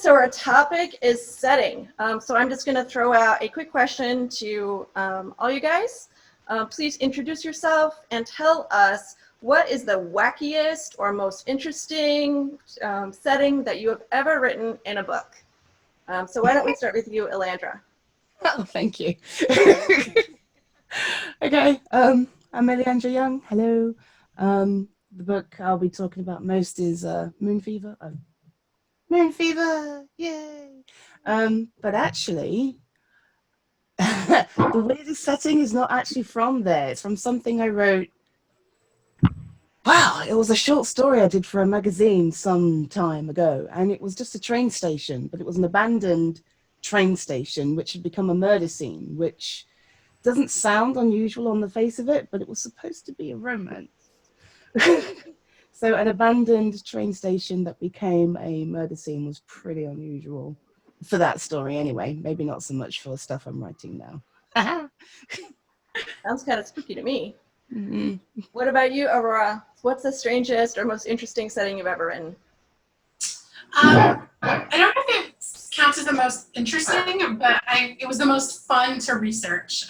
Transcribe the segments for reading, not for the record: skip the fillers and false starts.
so our topic is setting. So I'm just going to throw out a quick question to all you guys. Please introduce yourself and tell us what is the wackiest or most interesting setting that you have ever written in a book. So why don't we start with you, Ileandra? Oh, thank you. Okay, I'm Ileandra Young. Hello. The book I'll be talking about most is Moon Fever. Oh, Moon Fever! Yay! But actually, the weirdest setting is not actually from there. It's from something I wrote. Wow, it was a short story I did for a magazine some time ago, and it was just a train station, but it was an abandoned train station which had become a murder scene, which doesn't sound unusual on the face of it, but it was supposed to be a romance. So an abandoned train station that became a murder scene was pretty unusual for that story anyway. Maybe not so much for stuff I'm writing now. Sounds kind of spooky to me. Mm-hmm. What about you, Aurora? What's the strangest or most interesting setting you've ever written? I don't know if it counts as the most interesting, but it was the most fun to research.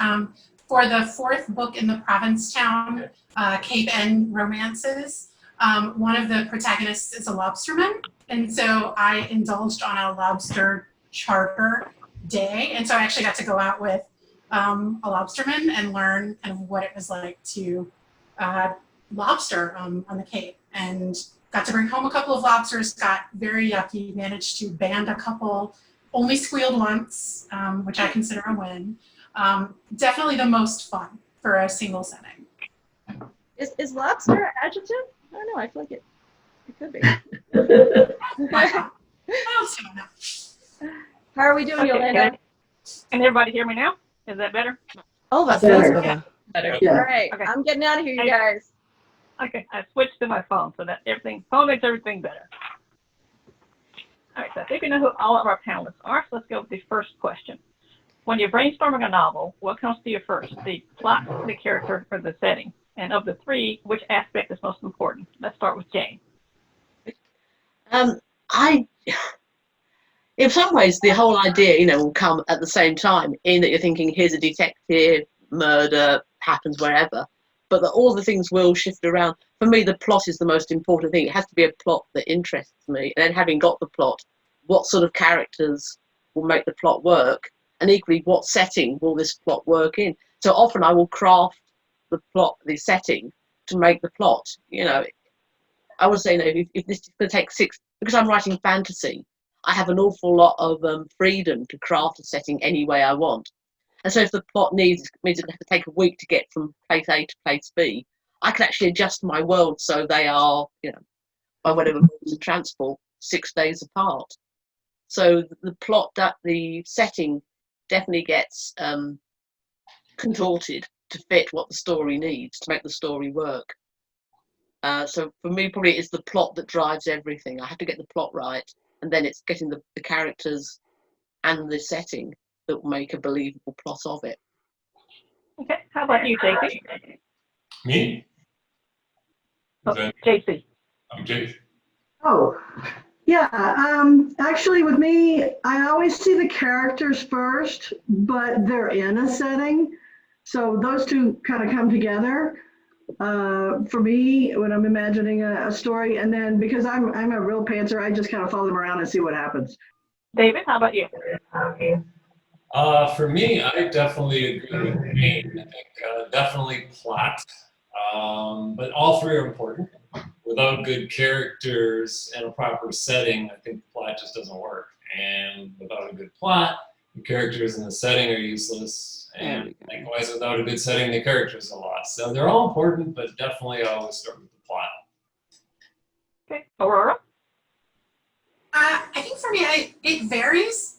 For the fourth book in the Provincetown Cape End romances, one of the protagonists is a lobsterman, and so I indulged on a lobster charter day, and so I actually got to go out with a lobsterman and learn kind of what it was like to lobster on the Cape, and got to bring home a couple of lobsters, got very yucky, managed to band a couple, only squealed once, which I consider a win. Definitely the most fun for a single setting. Is lobster an adjective? I don't know, I feel like it could be. How are we doing, Yolanda? Can everybody hear me now? Is that better? Oh, that's better. Yeah. All right, okay. I'm getting out of here, you guys. Okay, I switched to my phone so that phone makes everything better. All right, so I think we know who all of our panelists are, so let's go with the first question. When you're brainstorming a novel, what comes to you first, the plot, the character, or the setting? And of the three, which aspect is most important? Let's start with Jane. In some ways, the whole idea, will come at the same time, in that you're thinking, here's a detective, murder happens wherever, but that all the things will shift around. For me, the plot is the most important thing. It has to be a plot that interests me. And then having got the plot, what sort of characters will make the plot work? And equally, what setting will this plot work in? So often I will craft the plot, the setting, to make the plot. I would say, if this is going to take because I'm writing fantasy, I have an awful lot of freedom to craft a setting any way I want. And so if the plot means it's going to have to take a week to get from place A to place B, I can actually adjust my world so they are, by whatever modes of transport, 6 days apart. So the plot, the setting definitely gets contorted to fit what the story needs to make the story work. So for me, probably it's the plot that drives everything. I have to get the plot right, and then it's getting the characters and the setting that will make a believable plot of it. Okay, how about you, Jaycie? Me? Jaycie. I'm Jaycie. Oh, yeah. Actually, with me, I always see the characters first, but they're in a setting. So those two kind of come together for me when I'm imagining a story. And then because I'm a real pantser, I just kind of follow them around and see what happens. David, how about you? For me, I definitely agree with Jane. I think definitely plot, but all three are important. Without good characters and a proper setting, I think the plot just doesn't work. And without a good plot, the characters and the setting are useless. And likewise, without a good setting, the characters are lost. So they're all important, but definitely I always start with the plot. Okay, Aurora? I think for me, it varies.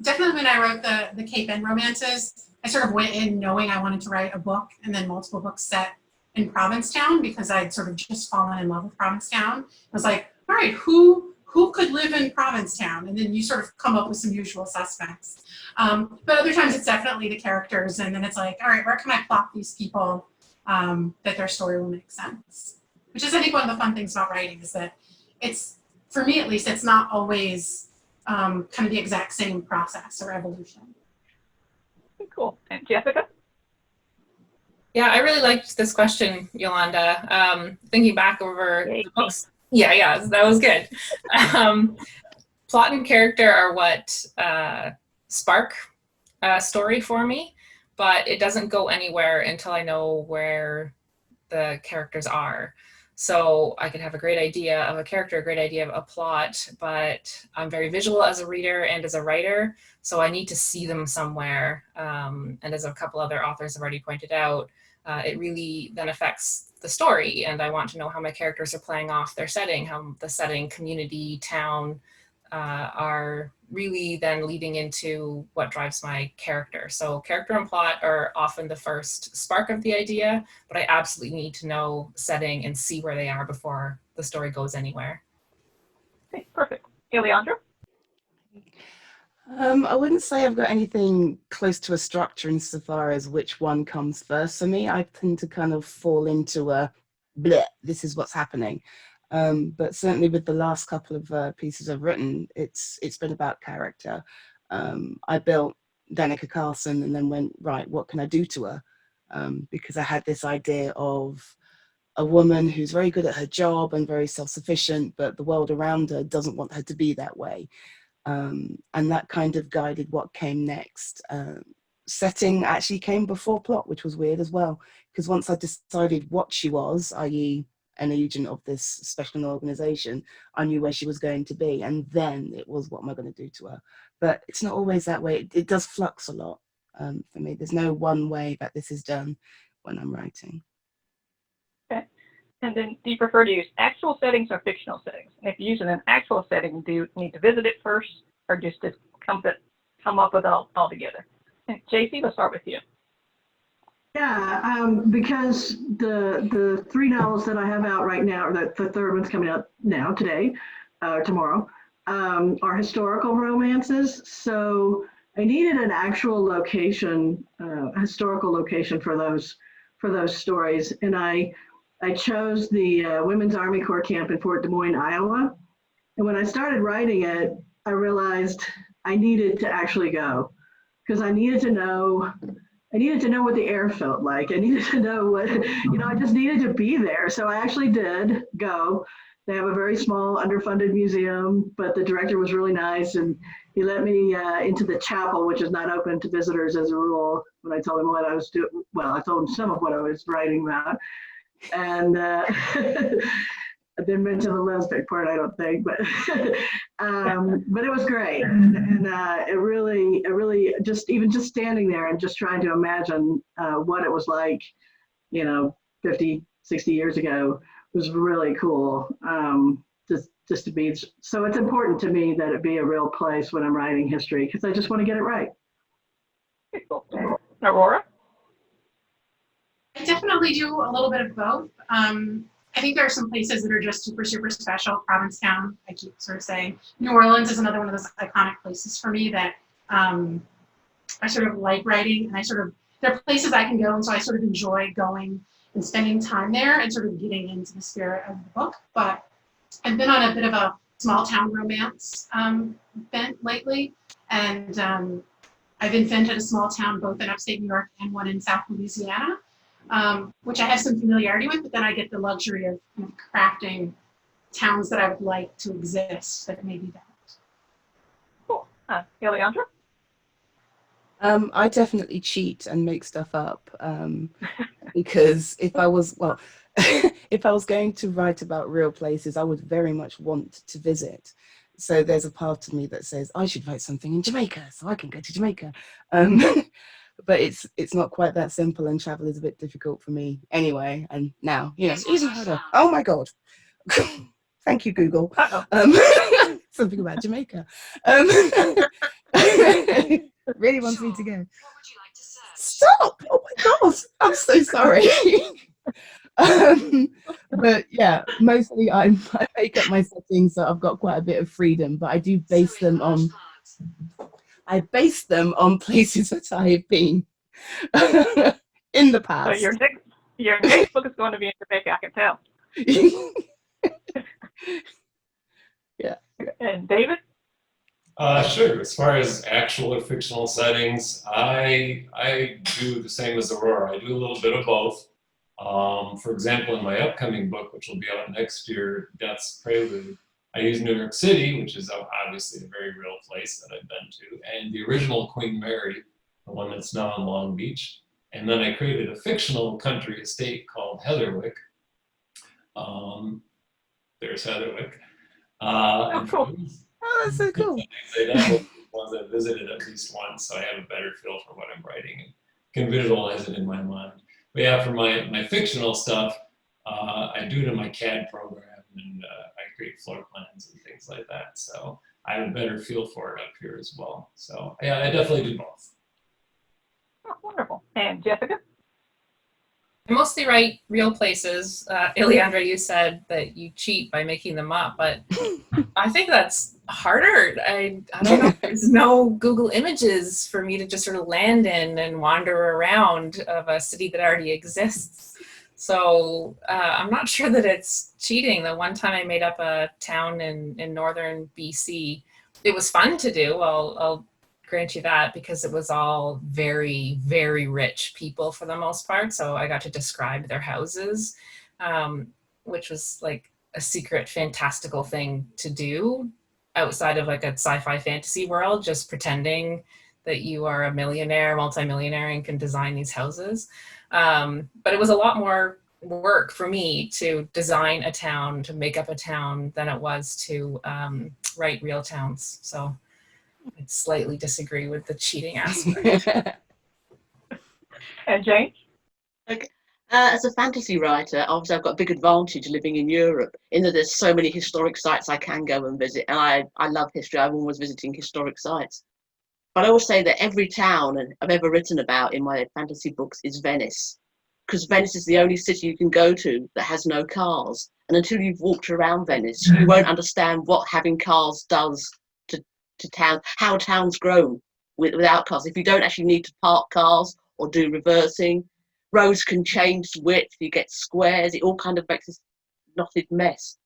Definitely when I wrote the Cape End romances, I sort of went in knowing I wanted to write a book and then multiple books set in Provincetown because I'd sort of just fallen in love with Provincetown. I was like, all right, who could live in Provincetown? And then you sort of come up with some usual suspects. But other times it's definitely the characters, and then it's like, all right, where can I plot these people that their story will make sense? Which is, I think, one of the fun things about writing is that it's, for me at least, it's not always kind of the exact same process or evolution. Cool. And Jessica? Yeah, I really liked this question, Yolanda. Thinking back over Yay. the books. Yeah, that was good. Plot and character are what spark a story for me, but it doesn't go anywhere until I know where the characters are. So I could have a great idea of a character, a great idea of a plot, but I'm very visual as a reader and as a writer, so I need to see them somewhere. And as a couple other authors have already pointed out, it really then affects the story, and I want to know how my characters are playing off their setting, how the setting, community, town are really then leading into what drives my character. So character and plot are often the first spark of the idea, but I absolutely need to know setting and see where they are before the story goes anywhere. Okay, perfect. Ileandra? I wouldn't say I've got anything close to a structure insofar as which one comes first for me. I tend to kind of fall into a bleh, this is what's happening. But certainly with the last couple of pieces I've written, it's been about character. I built Danica Carlson and then went, right, what can I do to her? Because I had this idea of a woman who's very good at her job and very self-sufficient, but the world around her doesn't want her to be that way. And that kind of guided what came next. Setting actually came before plot, which was weird as well, because once I decided what she was, i.e. an agent of this special organization, I knew where she was going to be, and then it was, what am I going to do to her? But it's not always that way. It does flux a lot for me. There's no one way that this is done when I'm writing. Okay. And then do you prefer to use actual settings or fictional settings? And if you're using an actual setting, do you need to visit it first, or just come up with it all together? And Jaycie, let's start with you. Yeah, because the 3 novels that I have out right now, or the third one's coming out now, today, tomorrow, are historical romances. So I needed an actual location, historical location for those stories, and I chose the Women's Army Corps camp in Fort Des Moines, Iowa. And when I started writing it, I realized I needed to actually go, because I needed to know what the air felt like. I needed to know what, I just needed to be there. So I actually did go. They have a very small, underfunded museum, but the director was really nice, and he let me into the chapel, which is not open to visitors as a rule. When I told him what I was doing, well, I told him some of what I was writing about. And I didn't mention the lesbian part, I don't think, but it was great, and it really just standing there and just trying to imagine what it was like, 50, 60 years ago was really cool. Just to be, so it's important to me that it be a real place when I'm writing history, because I just want to get it right. Aurora? I definitely do a little bit of both. I think there are some places that are just super, super special. Provincetown, I keep sort of saying. New Orleans is another one of those iconic places for me that I sort of like writing, and there are places I can go, and so I sort of enjoy going and spending time there and sort of getting into the spirit of the book. But I've been on a bit of a small town romance bent lately, and I've invented a small town both in upstate New York and one in South Louisiana. Which I have some familiarity with, but then I get the luxury of crafting towns that I would like to exist that maybe don't. Cool. Ileandra? I definitely cheat and make stuff up because if I was going to write about real places, I would very much want to visit. So there's a part of me that says I should write something in Jamaica so I can go to Jamaica. But it's not quite that simple, and travel is a bit difficult for me anyway. And now, even harder. Oh my God. Thank you, Google. Something about Jamaica. Really wants me to go. What would you like to say? Stop! Oh my God. I'm so sorry. But yeah, mostly I make up my settings, so I've got quite a bit of freedom, but I do base them on places that I have been in the past. So your next book is going to be in Jamaica, I can tell. Yeah. And David? Sure. As far as actual or fictional settings, I do the same as Aurora. I do a little bit of both. For example, in my upcoming book, which will be out next year, Death's Prelude, I use New York City, which is obviously a very real place that I've been to, and the original Queen Mary, the one that's now in Long Beach. And then I created a fictional country estate called Heatherwick. There's Heatherwick. Oh, cool. Oh, that's so cool. They definitely ones I visited at least once, so I have a better feel for what I'm writing and can visualize it in my mind. But yeah, for my fictional stuff, I do it in my CAD program, and I create floor plans and things like that. So I have a better feel for it up here as well. So yeah, I definitely do both. Oh, wonderful. And Jessica? I mostly write real places. Ileandra, you said that you cheat by making them up, but I think that's harder. I don't know. There's no Google Images for me to just sort of land in and wander around of a city that already exists. So I'm not sure that it's cheating. The one time I made up a town in northern BC, it was fun to do. I'll grant you that, because it was all very, very rich people for the most part. So I got to describe their houses, which was like a secret fantastical thing to do outside of like a sci-fi fantasy world, just pretending that you are a millionaire, multimillionaire, and can design these houses. But it was a lot more work for me to design a town, to make up a town, than it was to write real towns. So I slightly disagree with the cheating aspect. And Jane? Okay. As a fantasy writer, obviously I've got a big advantage living in Europe, in that there's so many historic sites I can go and visit, and I love history. I'm always visiting historic sites. But I always say that every town I've ever written about in my fantasy books is Venice, because Venice is the only city you can go to that has no cars. And until you've walked around Venice, you won't understand what having cars does to town, how towns grow without cars. If you don't actually need to park cars or do reversing, roads can change width, you get squares, it all kind of makes this knotted mess.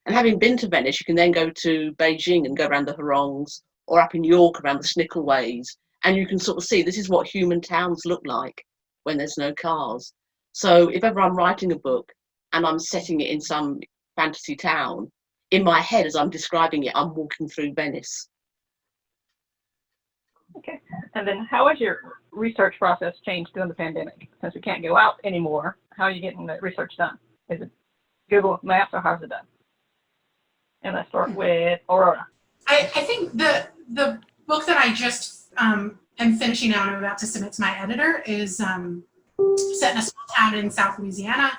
And having been to Venice, you can then go to Beijing and go around the harangues, or up in York around the Snickelways, and you can sort of see this is what human towns look like when there's no cars. So if ever I'm writing a book and I'm setting it in some fantasy town, in my head as I'm describing it, I'm walking through Venice. Okay. And then how has your research process changed during the pandemic? Since we can't go out anymore, how are you getting the research done? Is it Google Maps, or how's it done? And let's start with Aurora. I think the book that I just am finishing now and I'm about to submit to my editor is set in a small town in South Louisiana.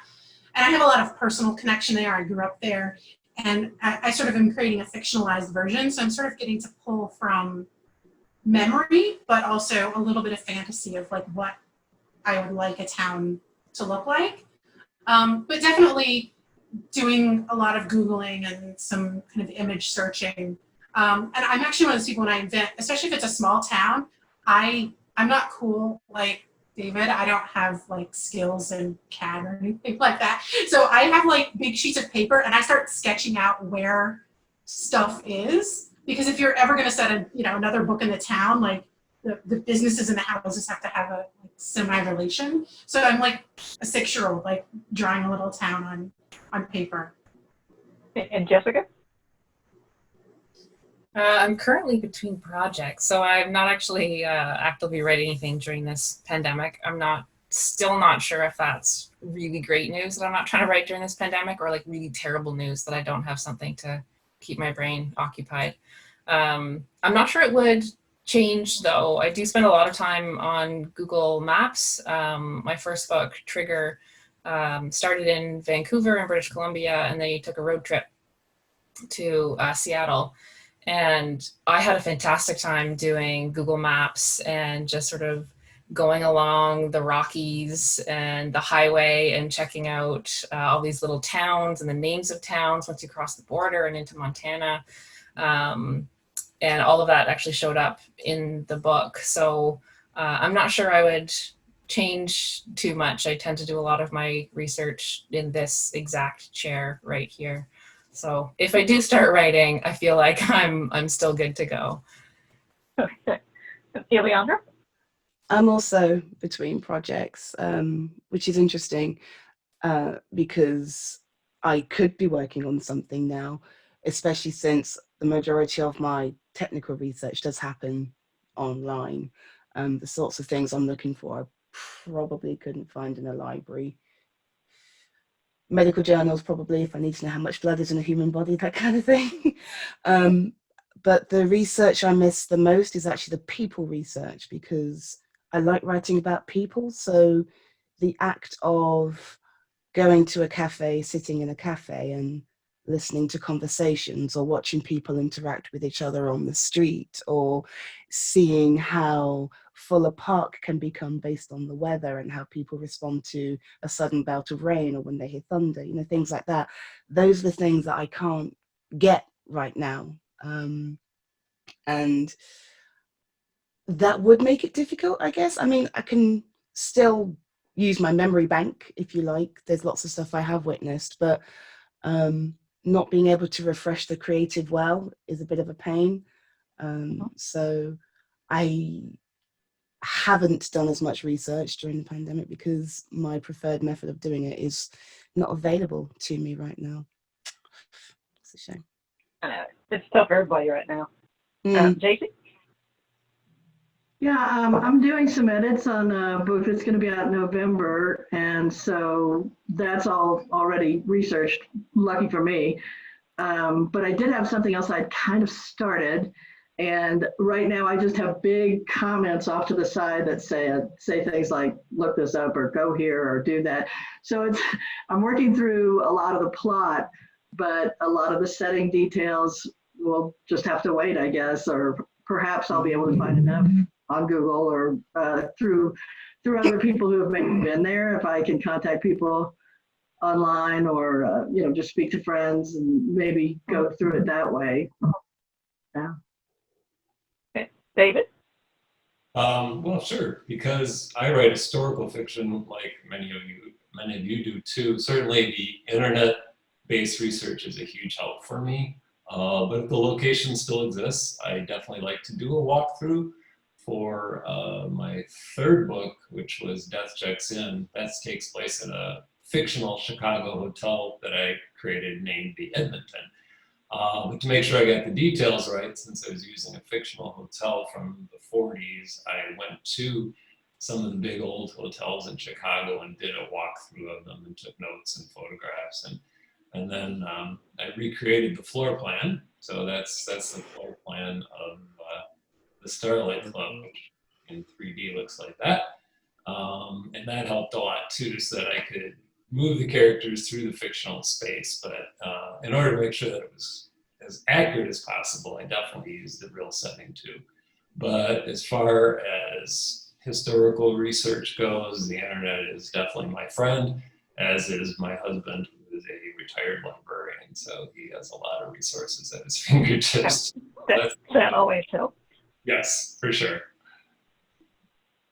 And I have a lot of personal connection there. I grew up there. And I sort of am creating a fictionalized version. So I'm sort of getting to pull from memory, but also a little bit of fantasy of like what I would like a town to look like. But definitely doing a lot of Googling and some kind of image searching. And I'm actually one of those people when I invent, especially if it's a small town, I'm not cool like David. I don't have like skills in CAD or anything like that. So I have like big sheets of paper and I start sketching out where stuff is. Because if you're ever going to set another book in the town, like the businesses and the houses have to have a semi-relation. So I'm like a 6-year-old, like drawing a little town on paper. And Jessica? I'm currently between projects, so I'm not actually actively writing anything during this pandemic. I'm still not sure if that's really great news that I'm not trying to write during this pandemic, or like really terrible news that I don't have something to keep my brain occupied. I'm not sure it would change though. I do spend a lot of time on Google Maps. My first book, Trigger, started in Vancouver in British Columbia, and then you took a road trip to Seattle. And I had a fantastic time doing Google Maps and just sort of going along the Rockies and the highway and checking out all these little towns and the names of towns once you cross the border and into Montana. And all of that actually showed up in the book. So I'm not sure I would change too much. I tend to do a lot of my research in this exact chair right here. So if I do start writing, I feel like I'm still good to go. Okay. Ileandra? I'm also between projects, which is interesting because I could be working on something now, especially since the majority of my technical research does happen online. The sorts of things I'm looking for, I probably couldn't find in a library. Medical journals, probably, if I need to know how much blood is in a human body, that kind of thing. But the research I miss the most is actually the people research, because I like writing about people. So the act of going to a cafe, sitting in a cafe and listening to conversations, or watching people interact with each other on the street, or seeing how full a park can become based on the weather and how people respond to a sudden bout of rain or when they hear thunder, you know, things like that. Those are the things that I can't get right now. And that would make it difficult, I guess. I mean, I can still use my memory bank, if you like. There's lots of stuff I have witnessed, but not being able to refresh the creative well is a bit of a pain. So I haven't done as much research during the pandemic because my preferred method of doing it is not available to me right now. It's a shame. I know. It's tough for everybody right now. Jaycie? Yeah, I'm doing some edits on a book that's going to be out in November, and so that's all already researched, lucky for me. But I did have something else I'd kind of started, and right now I just have big comments off to the side that say things like, look this up, or go here, or do that. So I'm working through a lot of the plot, but a lot of the setting details will just have to wait, I guess, or perhaps I'll be able to find enough on Google or through other people who have maybe been there, if I can contact people online, or just speak to friends and maybe go through it that way. Yeah. Okay. David? Well, sure, because I write historical fiction like many of you do too. Certainly the internet-based research is a huge help for me. But if the location still exists, I definitely like to do a walkthrough. For my third book, which was Death Checks In, that takes place in a fictional Chicago hotel that I created named the Edmonton. But to make sure I got the details right, since I was using a fictional hotel from the 40s, I went to some of the big old hotels in Chicago and did a walkthrough of them and took notes and photographs. And then I recreated the floor plan. So that's the floor plan of the Starlight Club, which in 3D looks like that. And that helped a lot too, so that I could move the characters through the fictional space. But in order to make sure that it was as accurate as possible, I definitely used the real setting too. But as far as historical research goes, the internet is definitely my friend, as is my husband, who is a retired librarian. So he has a lot of resources at his fingertips. That always helps. Yes, for sure.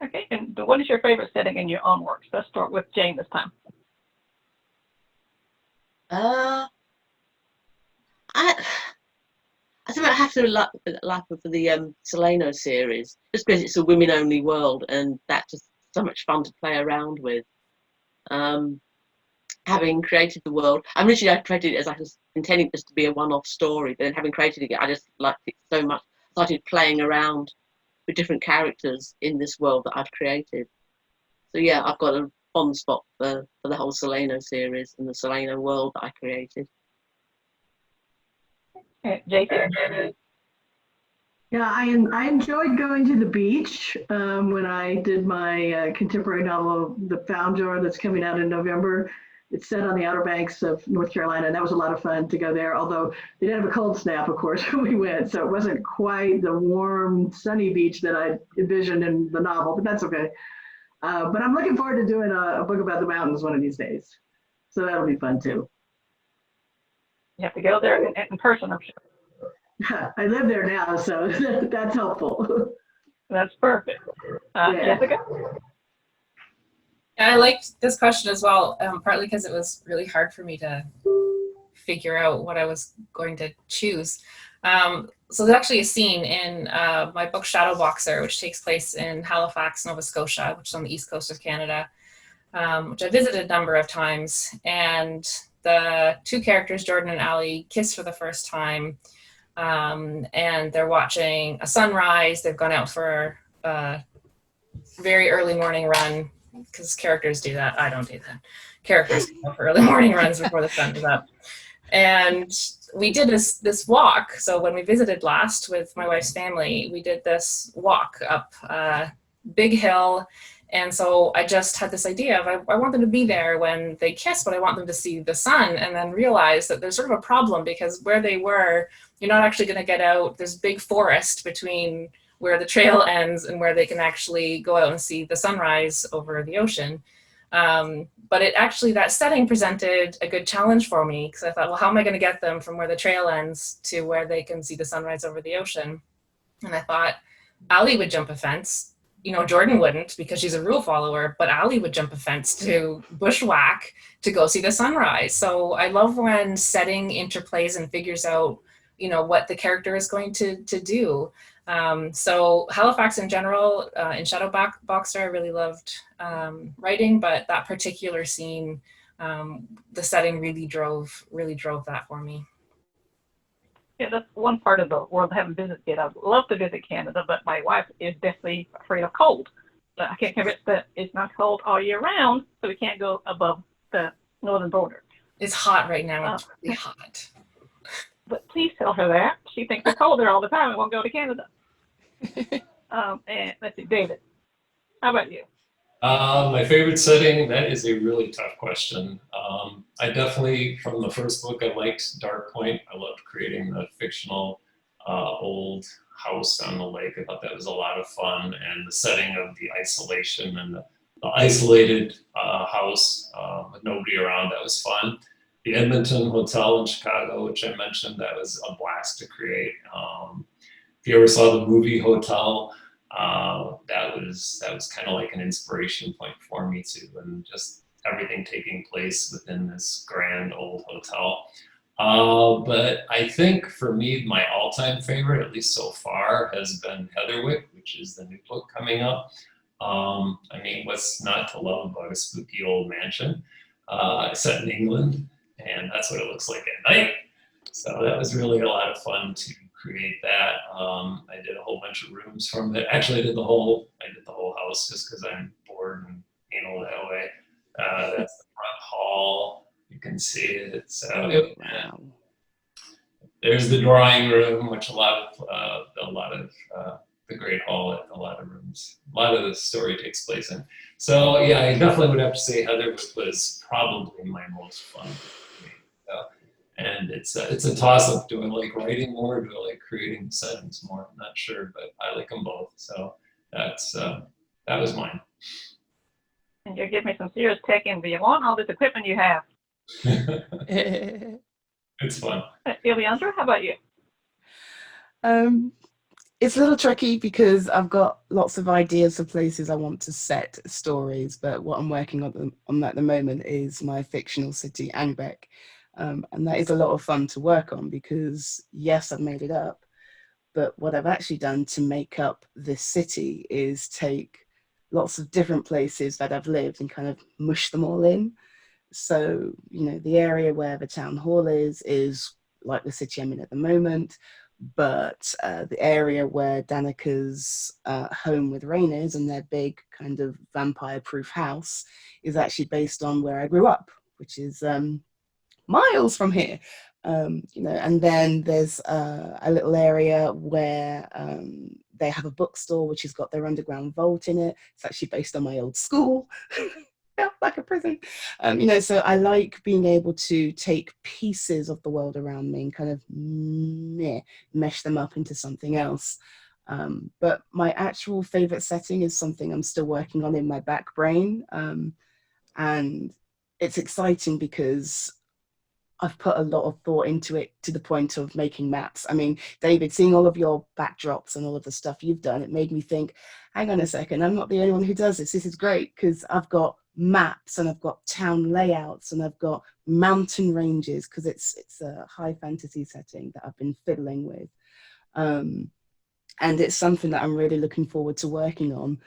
Okay, and what is your favorite setting in your own works? Let's start with Jane this time. I think I have to like for the Solano series, just because it's a women-only world, and that's just so much fun to play around with. Having created the world, originally I created it as I was intending this to be a one-off story, but then having created it, I just liked it so much. I started playing around with different characters in this world that I've created. So yeah, I've got a fond spot for the whole Solano series and the Solano world that I created. Jaycie? Yeah, I enjoyed going to the beach when I did my contemporary novel, The Founder, that's coming out in November. It's set on the Outer Banks of North Carolina, and that was a lot of fun to go there, although they did have a cold snap, of course, when we went, so it wasn't quite the warm, sunny beach that I envisioned in the novel, but that's okay. But I'm looking forward to doing a book about the mountains one of these days, so that'll be fun too. You have to go there in person, I'm sure. I live there now, so that's helpful. That's perfect. Jessica? And I liked this question as well, partly because it was really hard for me to figure out what I was going to choose. So there's actually a scene in my book Shadowboxer, which takes place in Halifax, Nova Scotia, which is on the east coast of Canada, which I visited a number of times. And the two characters, Jordan and Allie, kiss for the first time. And they're watching a sunrise. They've gone out for a very early morning run, because characters do that. I don't do that. Characters go for early morning runs before the sun is up. And we did this walk. So when we visited last with my wife's family, we did this walk up a big hill. And so I just had this idea of I want them to be there when they kiss, but I want them to see the sun, and then realize that there's sort of a problem, because where they were, you're not actually going to get out. There's a big forest between where the trail ends and where they can actually go out and see the sunrise over the ocean. But it actually, that setting presented a good challenge for me, because I thought, well, how am I going to get them from where the trail ends to where they can see the sunrise over the ocean? And I thought Allie would jump a fence. You know, Jordan wouldn't, because she's a rule follower, but Allie would jump a fence to bushwhack to go see the sunrise. So I love when setting interplays and figures out, you know, what the character is going to do. So Halifax in general, in Shadowboxer, I really loved writing, but that particular scene, the setting really drove that for me. Yeah, that's one part of the world I haven't visited yet. I'd love to visit Canada, but my wife is definitely afraid of cold. But I can't convince that it's not cold all year round, so we can't go above the northern border. It's hot right now. It's really hot. But please tell her that. She thinks we're cold there all the time and won't go to Canada. And let's see, David, how about you? My favorite setting, that is a really tough question. I definitely, from the first book, I liked Dark Point. I loved creating the fictional old house on the lake. I thought that was a lot of fun, and the setting of the isolation and the isolated house with nobody around, that was fun. The Edmonton Hotel in Chicago, which I mentioned, that was a blast to create. If you ever saw the movie Hotel, that was kind of like an inspiration point for me too, and just everything taking place within this grand old hotel. But I think for me, my all-time favorite, at least so far, has been Heatherwick, which is the new book coming up. I mean, what's not to love about a spooky old mansion set in England, and that's what it looks like at night. So that was really a lot of fun to create that. I did a whole bunch of rooms from it. Actually, I did the whole house just because I'm bored and anal that way. That's the front hall. You can see it. So Wow. there's the drawing room, which a lot of the Great Hall, a lot of rooms, a lot of the story takes place in. So yeah, I definitely would have to say Heatherwick was probably my most fun. And it's a toss-up. Do I like writing more? Do I like creating settings more? I'm not sure, but I like them both. So that was mine. And you're giving me some serious tech envy. I want all this equipment you have. It's fun. Ileandra, how about you? It's a little tricky because I've got lots of ideas of places I want to set stories, but what I'm working on at the moment is my fictional city, Angbeck. And that is a lot of fun to work on because, yes, I've made it up, but what I've actually done to make up this city is take lots of different places that I've lived and kind of mush them all in. So, you know, the area where the town hall is like the city I'm in at the moment, but the area where Danica's home with Rain is and their big kind of vampire-proof house is actually based on where I grew up, which is miles from here, you know. And then there's a little area where they have a bookstore which has got their underground vault in it. It's actually based on my old school. Yeah, like a prison. You know, so I like being able to take pieces of the world around me and kind of mesh them up into something else. But my actual favorite setting is something I'm still working on in my back brain. And it's exciting because I've put a lot of thought into it to the point of making maps. I mean, David, seeing all of your backdrops and all of the stuff you've done, it made me think, hang on a second, I'm not the only one who does this. This is great because I've got maps, and I've got town layouts, and I've got mountain ranges, because it's a high fantasy setting that I've been fiddling with. And it's something that I'm really looking forward to working on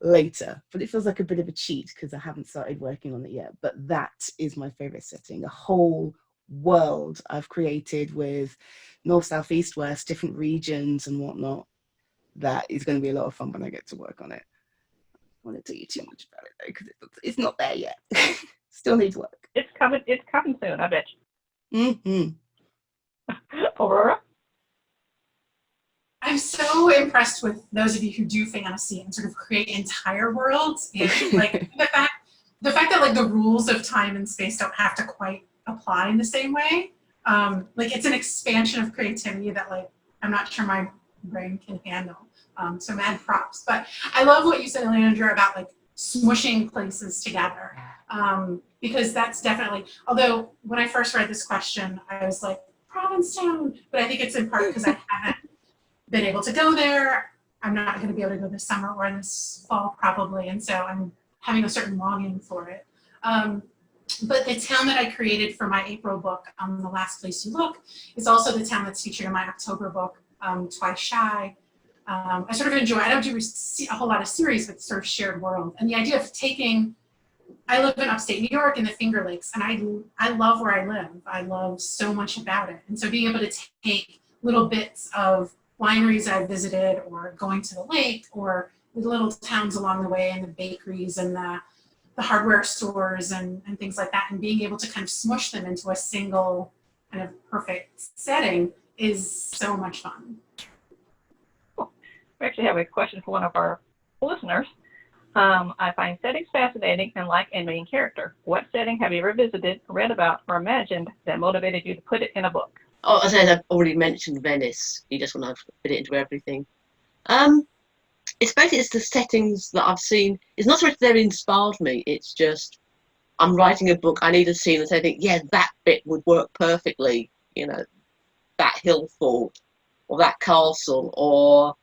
later, but it feels like a bit of a cheat because I haven't started working on it yet. But that is my favorite setting, a whole world I've created with north, south, east, west, different regions and whatnot. That is going to be a lot of fun when I get to work on it. I don't want to tell you too much about it though, because it's not there yet. Still needs work. It's coming soon, I bet you. Mm-hmm. Aurora? I'm so impressed with those of you who do fantasy and sort of create entire worlds. And like the fact that like the rules of time and space don't have to quite apply in the same way. Like it's an expansion of creativity that like I'm not sure my brain can handle. So mad props. But I love what you said, Ileandra, about like smushing places together. Because that's definitely, although when I first read this question, I was like, Provincetown, but I think it's in part because I haven't been able to go there. I'm not going to be able to go this summer or this fall probably, and so I'm having a certain longing for it. But the town that I created for my April book, The Last Place You Look, is also the town that's featured in my October book, Twice Shy. I sort of enjoy, I don't do a whole lot of series, but sort of shared world. And the idea of taking, I live in upstate New York in the Finger Lakes, and I love where I live. I love so much about it. And so being able to take little bits of wineries I've visited, or going to the lake, or the little towns along the way, and the bakeries and the hardware stores and things like that, and being able to kind of smush them into a single kind of perfect setting is so much fun. Cool. We actually have a question for one of our listeners. I find settings fascinating and like a main character. What setting have you ever visited, read about, or imagined that motivated you to put it in a book? Oh, as I've already mentioned, Venice. You just want to fit it into everything. It's basically the settings that I've seen. It's not so much they've inspired me. It's just I'm writing a book. I need a scene and I think, yeah, that bit would work perfectly. You know, that hill fort or that castle, or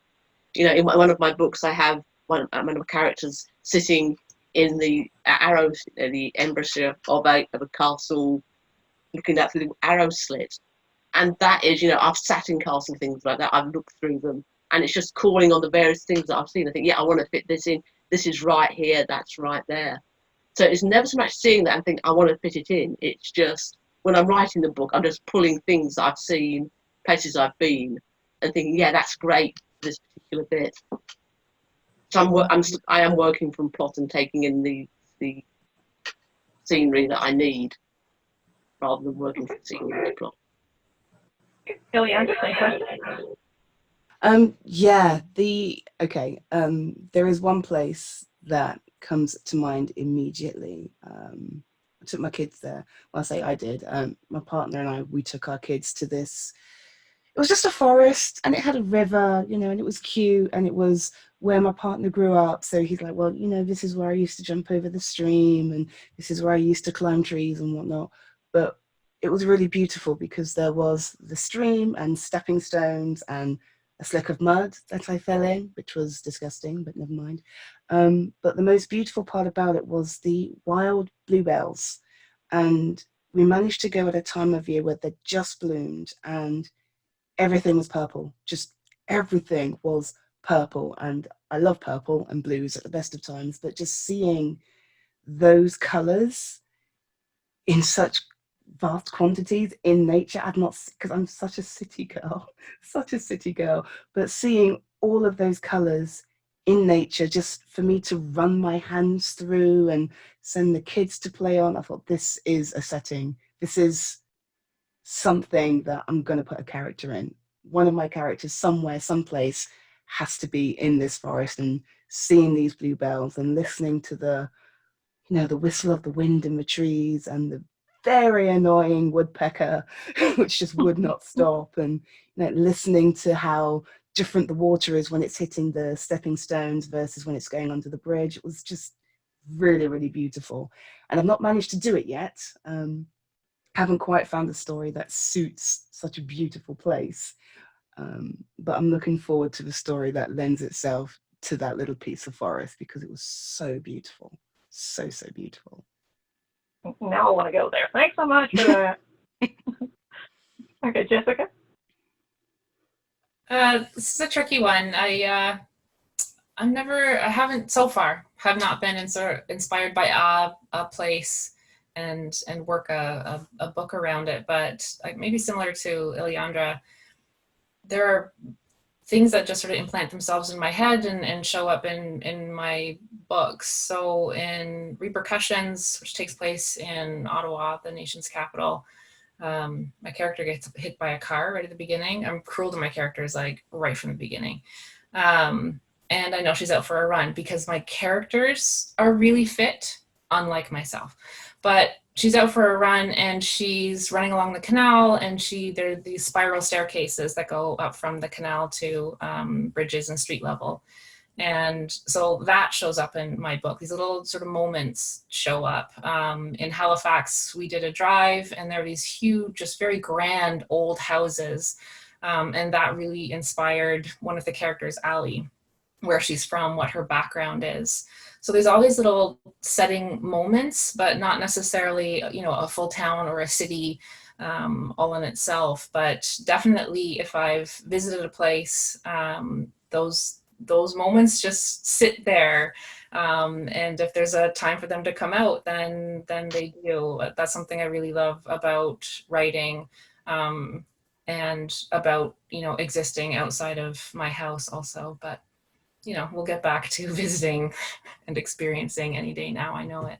you know, in one of my books, I have one of my characters sitting in the arrows, the embrasure of a castle, looking out through the arrow slit. And that is, you know, I've sat in castles and things like that. I've looked through them, and it's just calling on the various things that I've seen. I think, yeah, I want to fit this in. This is right here. That's right there. So it's never so much seeing that and think I want to fit it in. It's just when I'm writing the book, I'm just pulling things that I've seen, places I've been, and thinking, yeah, that's great for this particular bit. So I am working from plot and taking in the scenery that I need, rather than working from scenery to plot. Ileandra, same question. There is one place that comes to mind immediately. I took my kids there. Well, I say I did. My partner and I, we took our kids to this. It was just a forest, and it had a river, you know, and it was cute, and it was where my partner grew up. So he's like, well, you know, this is where I used to jump over the stream, and this is where I used to climb trees and whatnot. But it was really beautiful because there was the stream and stepping stones and a slick of mud that I fell in, which was disgusting, but never mind. But the most beautiful part about it was the wild bluebells. And we managed to go at a time of year where they just bloomed, and everything was purple. Just everything was purple. And I love purple and blues at the best of times, but just seeing those colors in such vast quantities in nature, I've not, because I'm such a city girl, but seeing all of those colors in nature, just for me to run my hands through and send the kids to play on, I thought, this is a setting. This is something that I'm going to put a character in. One of my characters somewhere, someplace, has to be in this forest, and seeing these bluebells and listening to the, you know, the whistle of the wind in the trees and the very annoying woodpecker, which just would not stop, and you know, listening to how different the water is when it's hitting the stepping stones versus when it's going under the bridge. It was just really, really beautiful. And I've not managed to do it yet. Haven't quite found a story that suits such a beautiful place. But I'm looking forward to the story that lends itself to that little piece of forest, because it was so beautiful. So, so beautiful. Now I want to go there. Thanks so much for that. Okay, Jessica? This is a tricky one. I haven't so far have not been inspired by a place and work a book around it, but maybe similar to Ileandra, there are things that just sort of implant themselves in my head and show up in my books. So in Repercussions, which takes place in Ottawa, the nation's capital, my character gets hit by a car right at the beginning. I'm cruel to my characters, like right from the beginning. And I know she's out for a run because my characters are really fit, unlike myself. But she's out for a run and she's running along the canal, and there are these spiral staircases that go up from the canal to bridges and street level. And so that shows up in my book. These little sort of moments show up. In Halifax, we did a drive, and there are these huge, just very grand old houses. And that really inspired one of the characters, Allie, where she's from, what her background is. So there's all these little setting moments, but not necessarily, a full town or a city all in itself. But definitely, if I've visited a place, those moments just sit there, and if there's a time for them to come out, then they do. That's something I really love about writing, and about existing outside of my house also. But we'll get back to visiting and experiencing any day now. I know it.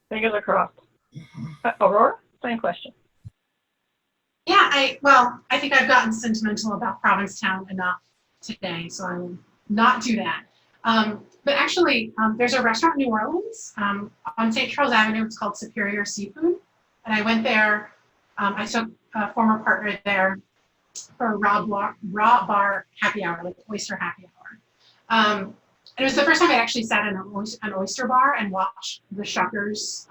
Fingers are crossed. Aurora, same question. Yeah, I think I've gotten sentimental about Provincetown enough today, so I will not do that. But actually, there's a restaurant in New Orleans on St. Charles Avenue. It's called Superior Seafood. And I went there. I took a former partner there for a raw bar happy hour, like oyster happy hour. And it was the first time I actually sat in an oyster bar and watched the shuckers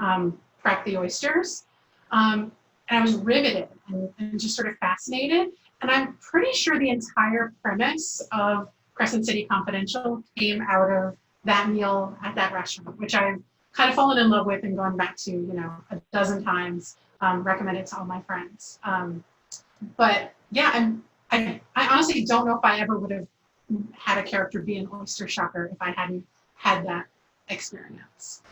prep the oysters. And I was riveted and just sort of fascinated. And I'm pretty sure the entire premise of Crescent City Confidential came out of that meal at that restaurant, which I've kind of fallen in love with and gone back to, a dozen times, recommended to all my friends. But yeah, I honestly don't know if I ever would have had a character be an oyster shucker if I hadn't had that experience.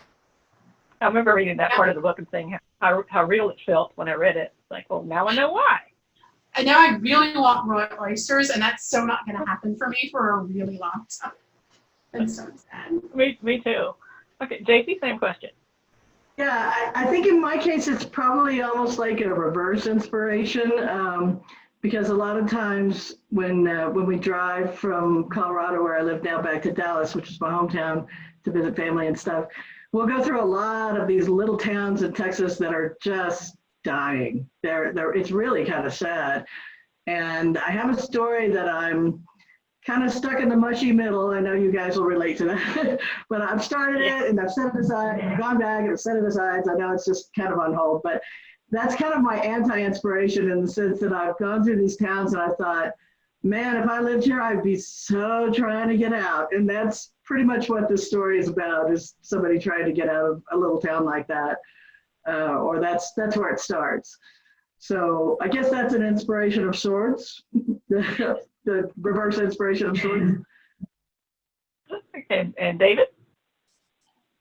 I remember reading that part of the book and saying how real it felt when I read it. It's like, well, now I know why. And now I really want raw oysters, and that's so not going to happen for me for a really long time. I'm so sad. Me too. Okay, Jaycie, same question. Yeah, I think in my case, it's probably almost like a reverse inspiration, because a lot of times when we drive from Colorado, where I live now, back to Dallas, which is my hometown, to visit family and stuff, we'll go through a lot of these little towns in Texas that are just dying. It's really kind of sad. And I have a story that I'm kind of stuck in the mushy middle. I know you guys will relate to that, but I've started it and I've set it aside, and I've gone back and I've set it aside. So I know it's just kind of on hold, but that's kind of my anti-inspiration, in the sense that I've gone through these towns and I thought, man, if I lived here, I'd be so trying to get out. And that's pretty much what this story is about, is somebody trying to get out of a little town like that. Or that's where it starts. So I guess that's an inspiration of sorts, the reverse inspiration of sorts. Okay, and David?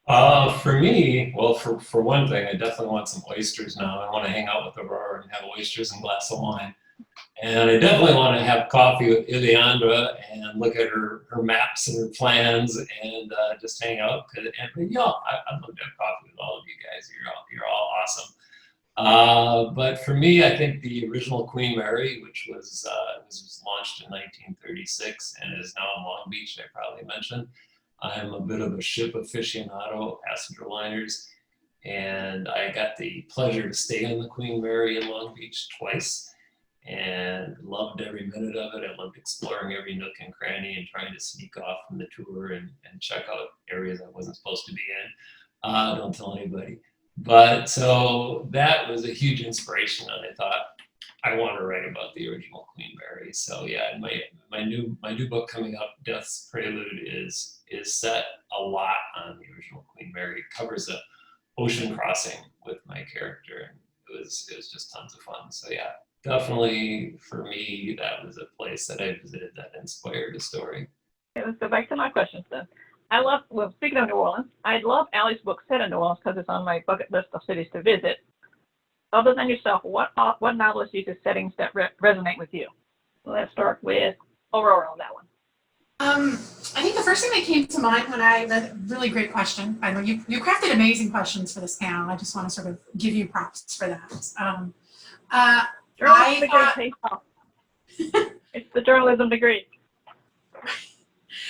For me, well, for one thing, I definitely want some oysters now. I want to hang out with Aurora and have oysters and a glass of wine. And I definitely want to have coffee with Ileandra and look at her maps and her plans and just hang out. And I'd love to have coffee with all of you guys. You're all awesome. But for me, I think the original Queen Mary, which was launched in 1936 and is now in Long Beach, I probably mentioned. I'm a bit of a ship aficionado, passenger liners, and I got the pleasure to stay on the Queen Mary in Long Beach twice, and loved every minute of it. I loved exploring every nook and cranny and trying to sneak off from the tour and check out areas I wasn't supposed to be in. Don't tell anybody. But so that was a huge inspiration, and I thought I want to write about the original Queen Mary. So yeah, my new book coming up, Death's Prelude, is set a lot on the original Queen Mary. It covers a ocean crossing with my character, and it was just tons of fun. So yeah, definitely for me, that was a place that I visited that inspired a story. Okay, let's go back to my questions then. I love, well, speaking of New Orleans, I love Allie's book set in New Orleans because it's on my bucket list of cities to visit. Other than yourself, what novelist uses settings that resonate with you? Let's start with Aurora on that one. I think the first thing that came to mind when I read, really great question. I know you crafted amazing questions for this panel. I just want to sort of give you props for that. Journalism degree pays off. It's the journalism degree.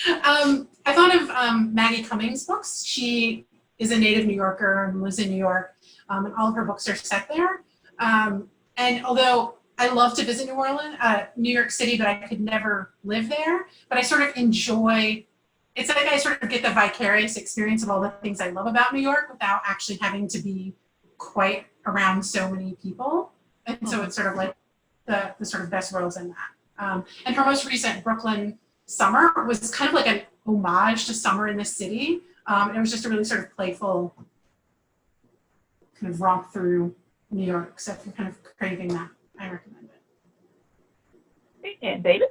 I thought of Maggie Cummings' books. She is a native New Yorker and lives in New York, and all of her books are set there. And although I love to visit New York City, but I could never live there, but I sort of enjoy, it's like I sort of get the vicarious experience of all the things I love about New York without actually having to be quite around so many people. And so it's sort of like the sort of best worlds in that. And her most recent Brooklyn Summer was kind of like an homage to summer in the city. It was just a really sort of playful kind of romp through New York. So if you're kind of craving that, I recommend it. And David?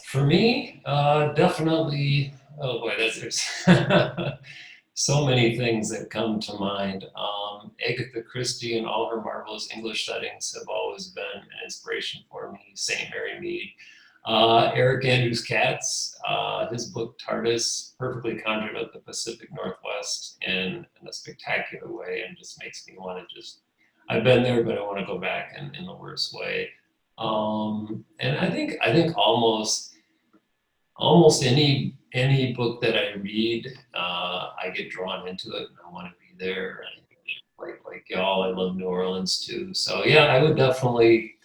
For me, definitely, oh boy, there's so many things that come to mind. Agatha Christie and all her marvelous English settings have always been an inspiration for me. St. Mary Mead. Eric Andrews Katz, his book TARDIS perfectly conjured up the Pacific Northwest in a spectacular way, and just makes me want to I've been there, but I want to go back in the worst way. And I think almost any book that I read, I get drawn into it and I want to be there. And like y'all, I love New Orleans too. So yeah, I would definitely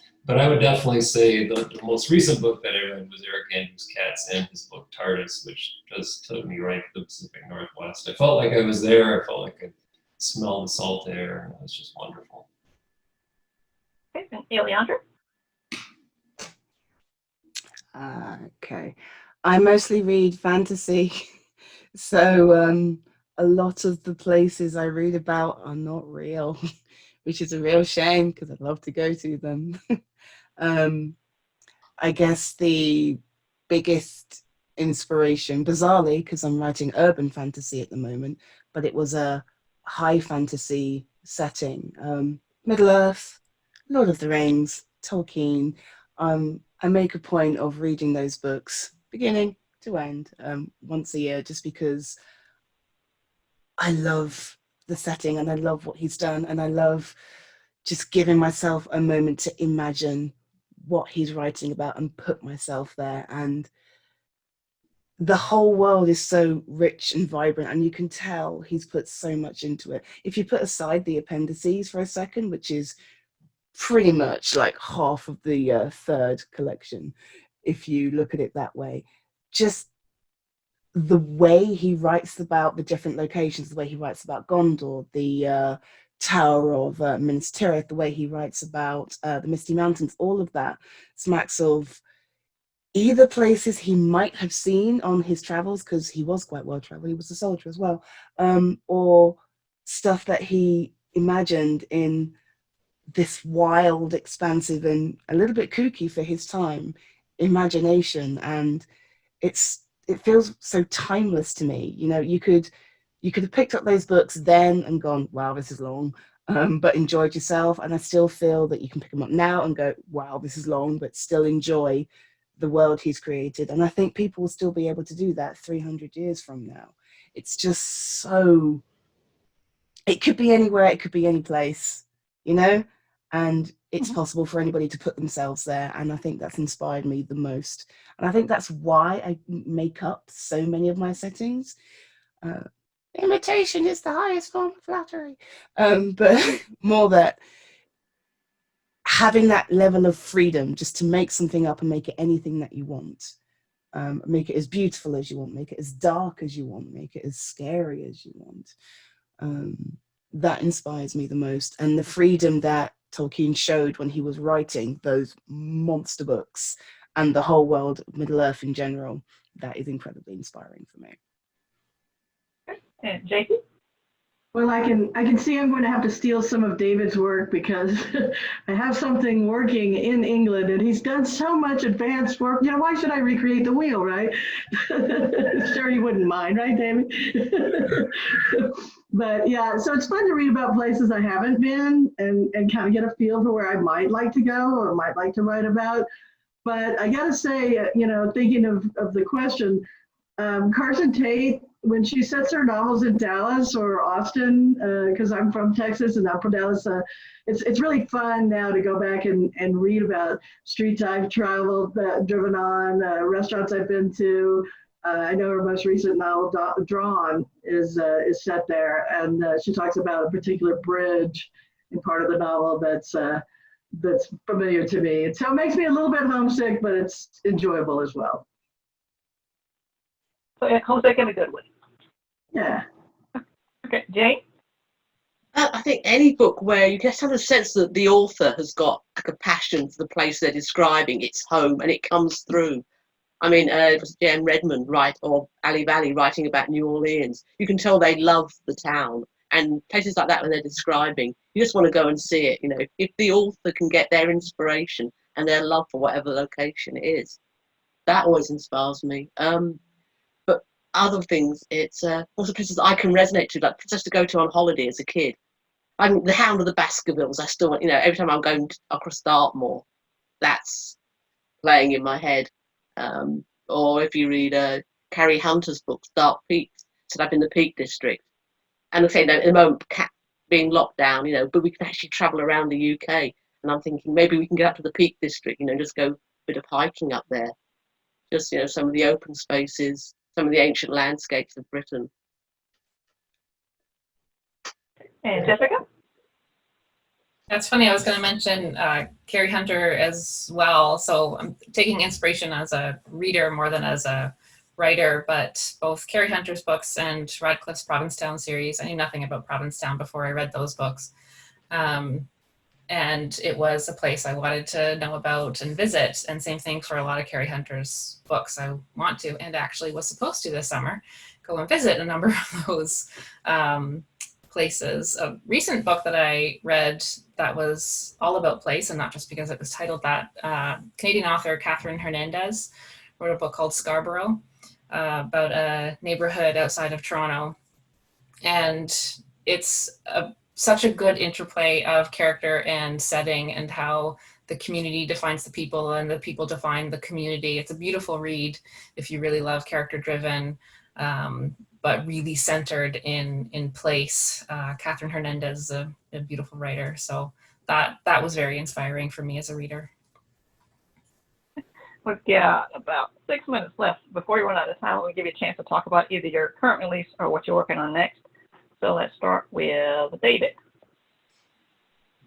say the most recent book that I read was Eric Andrews Katz and his book TARDIS, which just took me right to the Pacific Northwest. I felt like I was there. I felt like I could smell the salt air, and it was just wonderful. Okay, and Ileandra? Okay. I mostly read fantasy, so a lot of the places I read about are not real, which is a real shame because I'd love to go to them. I guess the biggest inspiration, bizarrely, because I'm writing urban fantasy at the moment, but it was a high fantasy setting. Middle-earth, Lord of the Rings, Tolkien. I make a point of reading those books beginning to end once a year, just because I love the setting and I love what he's done, and I love just giving myself a moment to imagine what he's writing about and put myself there. And the whole world is so rich and vibrant, and you can tell he's put so much into it. If you put aside the appendices for a second, which is pretty much like half of the third collection, if you look at it that way, just the way he writes about the different locations, the way he writes about Gondor, the Tower of Minas Tirith, the way he writes about the Misty Mountains, all of that smacks of either places he might have seen on his travels, because he was quite well traveled, he was a soldier as well, or stuff that he imagined in this wild, expansive, and a little bit kooky for his time imagination. And it feels so timeless to me. You know, you could have picked up those books then and gone, wow, this is long, but enjoyed yourself. And I still feel that you can pick them up now and go, wow, this is long, but still enjoy the world he's created. And I think people will still be able to do that 300 years from now. It's just so, it could be anywhere, it could be any place, you know, and it's possible for anybody to put themselves there. And I think that's inspired me the most. And I think that's why I make up so many of my settings. Imitation is the highest form of flattery. But more that having that level of freedom just to make something up and make it anything that you want. Make it as beautiful as you want, make it as dark as you want, make it as scary as you want. that inspires me the most. And the freedom that Tolkien showed when he was writing those monster books and the whole world of Middle Earth in general, that is incredibly inspiring for me. And Jaycie? Well, I can see I'm going to have to steal some of David's work because I have something working in England and he's done so much advanced work. You know, why should I recreate the wheel, right? Sure you wouldn't mind, right, David? But yeah, so it's fun to read about places I haven't been and kind of get a feel for where I might like to go or might like to write about. But I got to say, you know, thinking of the question, Carson Tate, when she sets her novels in Dallas or Austin, because I'm from Texas and I'm from Dallas, it's really fun now to go back and read about streets I've traveled, driven on, restaurants I've been to. I know her most recent novel, Drawn, is set there, and she talks about a particular bridge in part of the novel that's familiar to me. So it makes me a little bit homesick, but it's enjoyable as well. So yeah, homesick in a good way. Yeah. Okay, Jane? I think any book where you just have a sense that the author has got like a passion for the place they're describing, its home, and it comes through. I mean, it was J.M. Redmond, or Ali Valley writing about New Orleans. You can tell they love the town. And places like that when they're describing, you just want to go and see it. You know, if the author can get their inspiration and their love for whatever location it is, that always inspires me. But other things, it's also places I can resonate to, like just to go to on holiday as a kid. I mean, The Hound of the Baskervilles, I still, you know, every time I'm going across Dartmoor, that's playing in my head. Or if you read Carrie Hunter's books, Dark Peaks, set up in the Peak District. And I say, no, at the moment, being locked down, you know, but we can actually travel around the UK. And I'm thinking maybe we can get up to the Peak District, you know, just go a bit of hiking up there. Just, you know, some of the open spaces, some of the ancient landscapes of Britain. And Jessica? That's funny. I was going to mention Carrie Hunter as well. So I'm taking inspiration as a reader more than as a writer, but both Carrie Hunter's books and Radcliffe's Provincetown series. I knew nothing about Provincetown before I read those books. And it was a place I wanted to know about and visit. And same thing for a lot of Carrie Hunter's books. I want to, and actually was supposed to this summer, go and visit a number of those places. A recent book that I read that was all about place, and not just because it was titled that, Canadian author Catherine Hernandez wrote a book called Scarborough about a neighborhood outside of Toronto. And it's such a good interplay of character and setting and how the community defines the people and the people define the community. It's a beautiful read if you really love character-driven, but really centered in place. Catherine Hernandez is a beautiful writer. So that was very inspiring for me as a reader. We've got about 6 minutes left before we run out of time. We'll give you a chance to talk about either your current release or what you're working on next. So let's start with David.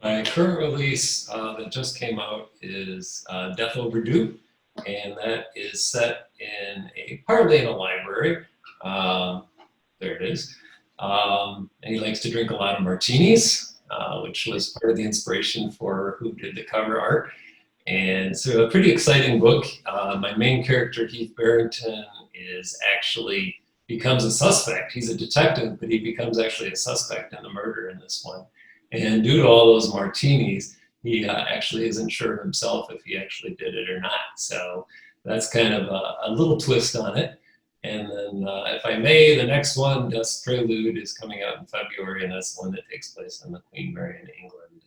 My current release that just came out is Death Overdue, and that is set in partly in a library. There it is. And he likes to drink a lot of martinis, which was part of the inspiration for who did the cover art. And so a pretty exciting book. My main character, Heath Barrington, becomes a suspect. He's a detective, but he becomes actually a suspect in the murder in this one. And due to all those martinis, he actually isn't sure himself if he actually did it or not. So that's kind of a little twist on it. And then, if I may, the next one, Dust Prelude, is coming out in February, and that's the one that takes place in the Queen Mary in England. And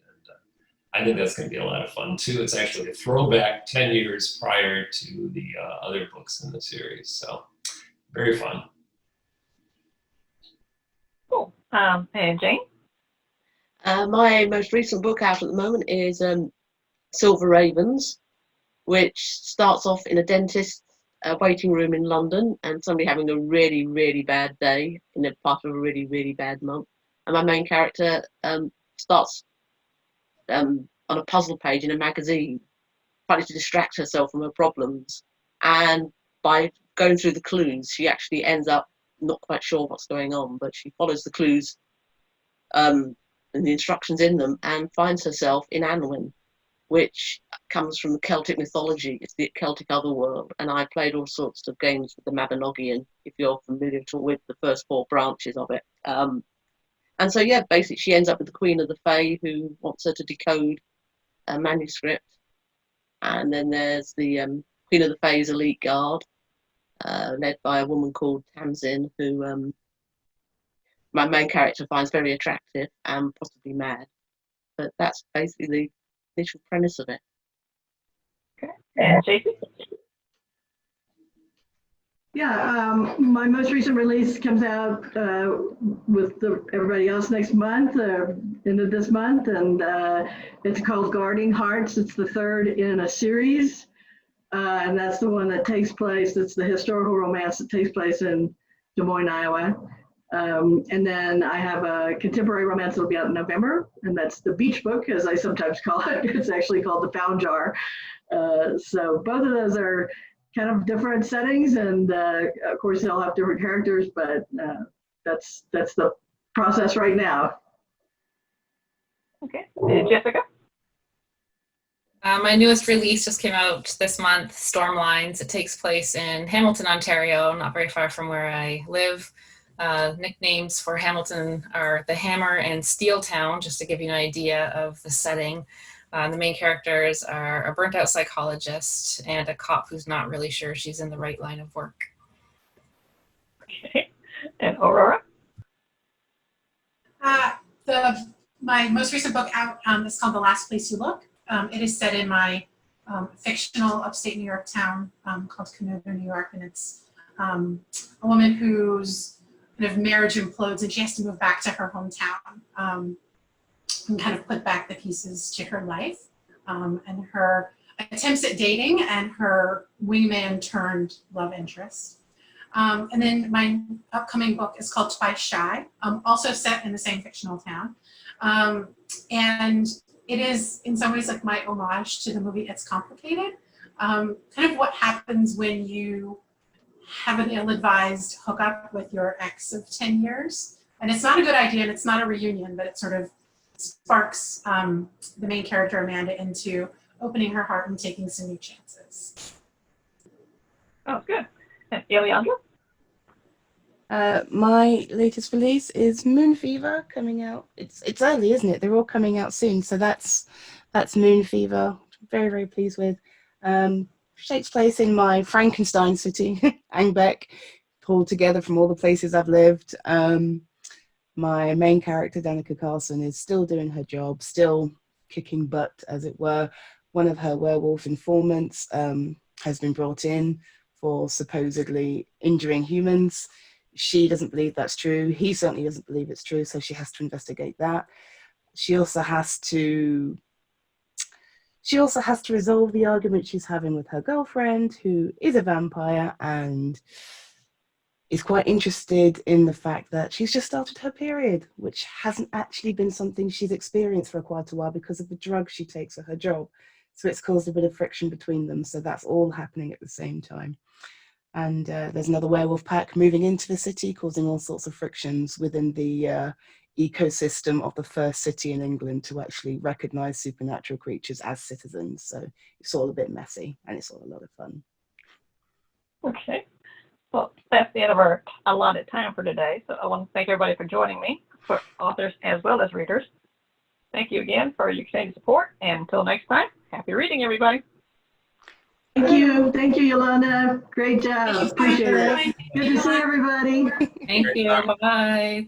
I think that's going to be a lot of fun, too. It's actually a throwback 10 years prior to the other books in the series. So very fun. Cool. And Jane? My most recent book out at the moment is Silver Ravens, which starts off in a dentist's waiting room in London and somebody having a really, really bad day in a part of a really, really bad month. And my main character starts on a puzzle page in a magazine, trying to distract herself from her problems. And by going through the clues, she actually ends up not quite sure what's going on, but she follows the clues and the instructions in them, and finds herself in Anwin, which comes from Celtic mythology. It's the Celtic otherworld, and I played all sorts of games with the Mabinogion, if you're familiar with the first 4 branches of it. And so, yeah, basically she ends up with the Queen of the Fae, who wants her to decode a manuscript. And then there's the Queen of the Fae's elite guard, led by a woman called Tamsin, who my main character finds very attractive and possibly mad. But that's basically the initial premise of it. Okay. And Jaycie? Yeah, my most recent release comes out with everybody else next month, end of this month, and it's called Guarding Hearts. It's the 3rd in a series, and that's the one that takes place, it's the historical romance that takes place in Des Moines, Iowa. And then I have a contemporary romance that'll be out in November, and that's the Beach Book, as I sometimes call it. It's actually called The Pound Jar. So both of those are kind of different settings, and of course they'll have different characters, but that's the process right now. Okay. And Jessica? My newest release just came out this month, Stormlines. It takes place in Hamilton, Ontario, not very far from where I live. Nicknames for Hamilton are the Hammer and Steel Town, just to give you an idea of the setting. The main characters are a burnt-out psychologist and a cop who's not really sure she's in the right line of work. Okay. And Aurora? My most recent book out is called The Last Place You Look. It is set in my fictional upstate New York town called Canoga, New York, and it's a woman whose kind of marriage implodes and she has to move back to her hometown. And kind of put back the pieces to her life, and her attempts at dating and her wingman turned love interest. And then my upcoming book is called Twice Shy, also set in the same fictional town. And it is in some ways like my homage to the movie It's Complicated. Kind of what happens when you have an ill-advised hookup with your ex of 10 years. And it's not a good idea and it's not a reunion, but it sort of sparks the main character Amanda into opening her heart and taking some new chances. Oh, good. And Ileandra? My latest release is Moon Fever, coming out. It's early, isn't it? They're all coming out soon, so that's Moon Fever. Very, very pleased with. Takes place in my Frankenstein city, Angbeck, pulled together from all the places I've lived. My main character, Danica Carson, is still doing her job, still kicking butt, as it were. One of her werewolf informants has been brought in for supposedly injuring humans. She doesn't believe that's true. He certainly doesn't believe it's true, so she has to investigate that. She also has to resolve the argument she's having with her girlfriend, who is a vampire and is quite interested in the fact that she's just started her period, which hasn't actually been something she's experienced for quite a while because of the drugs she takes for her job. So it's caused a bit of friction between them. So that's all happening at the same time. And there's another werewolf pack moving into the city, causing all sorts of frictions within the ecosystem of the first city in England to actually recognize supernatural creatures as citizens. So it's all a bit messy and it's all a lot of fun. Okay. Well, that's the end of our allotted time for today. So I want to thank everybody for joining me, for authors as well as readers. Thank you again for your continued support. And until next time, happy reading, everybody. Thank you. Thank you, Yolanda. Great job. Appreciate it. Good to see everybody. Thank you. Bye-bye.